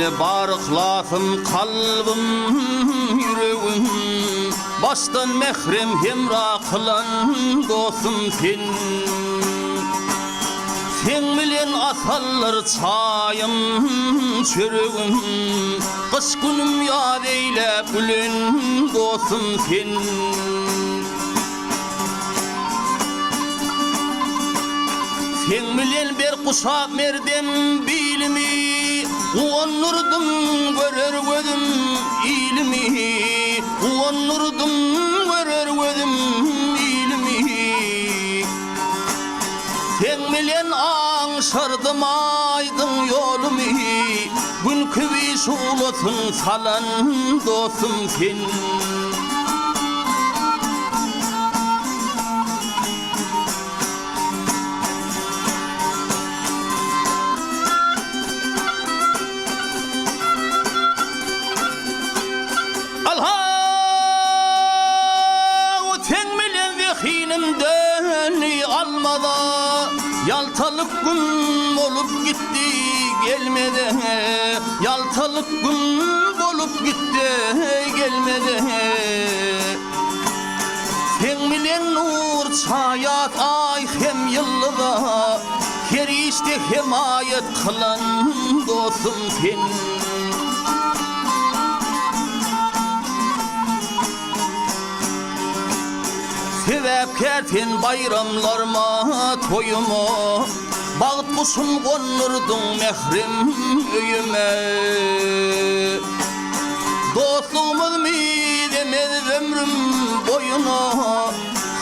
Seni barıklasın kalbim, yüreğim. Baştan mehrem hemra kılan dostum sen. Sen bilen asallar çayım, çörüğüm. Kış günüm yad eyle gülen dostum sen. Sen bilen bir kuşak merdem bilimi, uanurdum görer gözüm ilmi, uanurdum görer gözüm ilmi. Sen bilen anşardım aydın yolumu, gün küvi şulatın salan dostum sen. Yaltalık gün olup gitti gelmedi, yaltalık gün olup gitti gelmedi. Sen bilen nur çayat ay hem yıllıda, her işte himayet kılan dostum sen. Sevep kertin bayramlarıma toyumu, bağıt kuşum konurdun mehrem öyüme. Dostluğumuz mi demez ömrüm boyuna,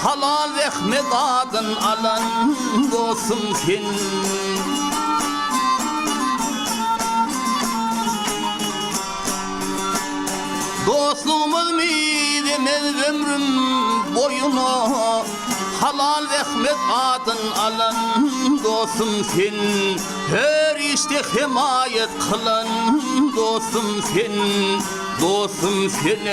halal rahmet adın alan dostum sen. Dostluğumuz mi demez ömrüm boyuna, halal rahmet adın alan dostum sen. Her işte himayet kılan dostum sen, dostum sen.